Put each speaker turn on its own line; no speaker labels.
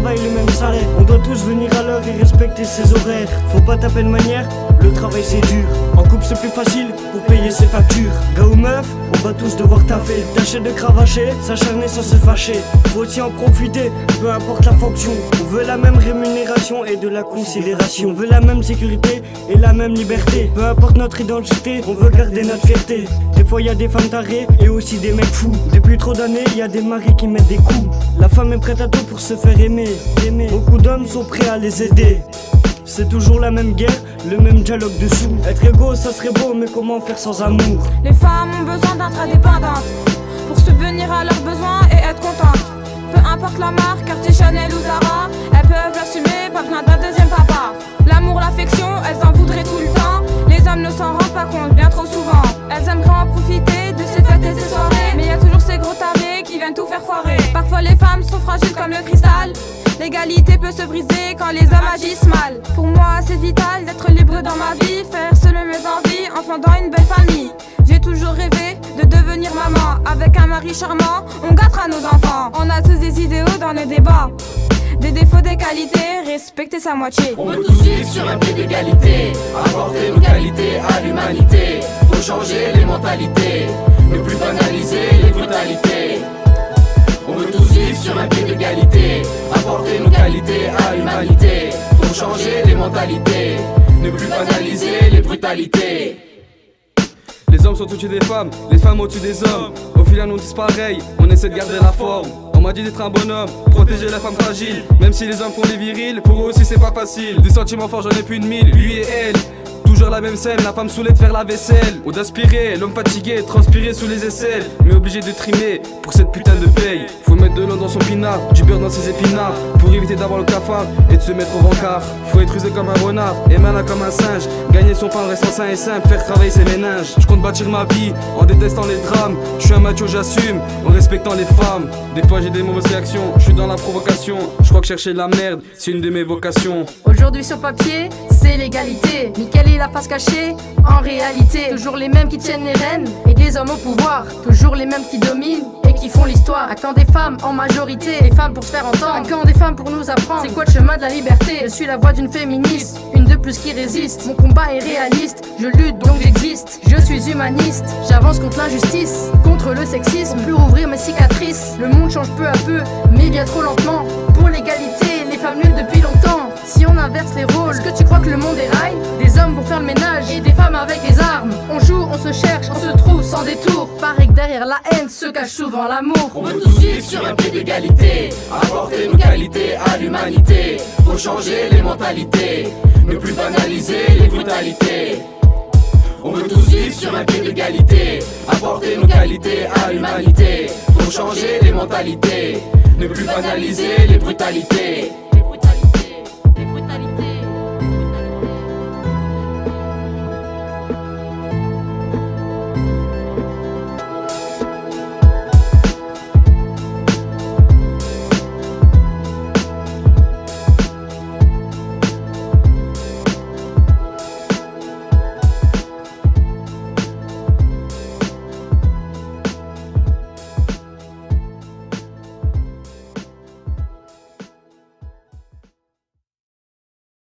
travail, le même salaire. On doit tous venir à l'heure et respecter ses horaires. Faut pas taper de manière, le travail c'est dur. En couple c'est plus facile pour payer ses factures. Gars ou meuf, on va tous devoir taffer. Tâcher de cravacher, s'acharner sans se fâcher. Faut aussi en profiter, peu importe la fonction. On veut la même rémunération et de la considération. On veut la même sécurité et la même liberté. Peu importe notre identité, on veut garder notre fierté. Des fois y a des femmes tarées et aussi des mecs fous. Depuis trop d'années, y a des maris qui mettent des coups. La femme est prête à tout pour se faire aimer. Beaucoup d'hommes sont prêts à les aider. C'est toujours la même guerre, le même dialogue dessous. Être égaux ça serait beau, mais comment faire sans amour?
Les femmes ont besoin d'être indépendantes pour subvenir à leurs besoins et être contentes. Peu importe la marque, Cartier, Chanel ou Zara, elles peuvent l'assumer, pas besoin d'un deuxième papa. L'amour, l'affection, elles en voudraient tout le temps. Les hommes ne s'en rendent pas compte bien trop souvent. Elles aimeraient en profiter de ces fêtes et ces soirées, mais y a toujours ces gros tarés qui viennent tout faire foirer. Parfois les femmes sont fragiles comme le cristal. L'égalité peut se briser quand les hommes agissent mal. Pour moi c'est vital d'être libre dans ma vie, faire selon mes envies en fondant une belle famille. J'ai toujours rêvé de devenir maman. Avec un mari charmant, on gâtera nos enfants. On a tous des idéaux dans les débats, des défauts, des qualités, respecter sa moitié.
On veut tous vivre sur un pied d'égalité, apporter nos qualités à l'humanité. Faut changer les mentalités, ne plus banaliser les brutalités. On veut tous vivre sur un pied d'égalité, apporter nos qualités à l'humanité. Faut changer les mentalités, ne plus banaliser les brutalités.
Les hommes sont au-dessus des femmes, les femmes au-dessus des hommes. Au final on dit pareil, on essaie de garder la forme. On m'a dit d'être un bonhomme, protéger la femme fragile. Même si les hommes font les virils, pour eux aussi c'est pas facile. Des sentiments forts j'en ai plus de 1000, lui et elle. Toujours la même scène, la femme saoulée de faire la vaisselle. Ou d'aspirer, l'homme fatigué, transpirer sous les aisselles. Mais obligé de trimer pour cette putain de paye. Faut mettre de l'eau dans son pinard, du beurre dans ses épinards, pour éviter d'avoir le cafard et de se mettre au rencard. Faut être rusé comme un renard et malin comme un singe. Gagner son pain en restant sain et simple, faire travailler ses méninges. Je compte bâtir ma vie en détestant les drames. Je suis un macho, j'assume, en respectant les femmes. Des fois j'ai des mauvaises réactions, je suis dans la provocation. Je crois que chercher de la merde, c'est une de mes vocations.
Aujourd'hui sur papier, c'est l'égalité. Nickel et la face cachée, en réalité toujours les mêmes qui tiennent les rênes et des hommes au pouvoir, toujours les mêmes qui dominent et qui font l'histoire. Un camp des femmes en majorité, les femmes pour se faire entendre, un camp des femmes pour nous apprendre c'est quoi le chemin de la liberté. Je suis la voix d'une féministe, une de plus qui résiste. Mon combat est réaliste, je lutte donc j'existe. Je suis humaniste, j'avance contre l'injustice, contre le sexisme, plus rouvrir mes cicatrices. Le monde change peu à peu, mais bien trop lentement. Pour l'égalité, les femmes nulles depuis longtemps. Si on inverse les rôles, est-ce que tu crois que le monde est rail? Des hommes pour faire le ménage et des femmes avec les armes. On joue, on se cherche, on se trouve sans détour. Pareil que derrière la haine se cache souvent l'amour.
On veut tous vivre sur un pied d'égalité, apporter nos qualités à l'humanité. Faut changer les mentalités, ne plus banaliser les brutalités. On veut tous vivre sur un pied d'égalité, apporter nos qualités à l'humanité. Faut changer les mentalités, ne plus banaliser les brutalités.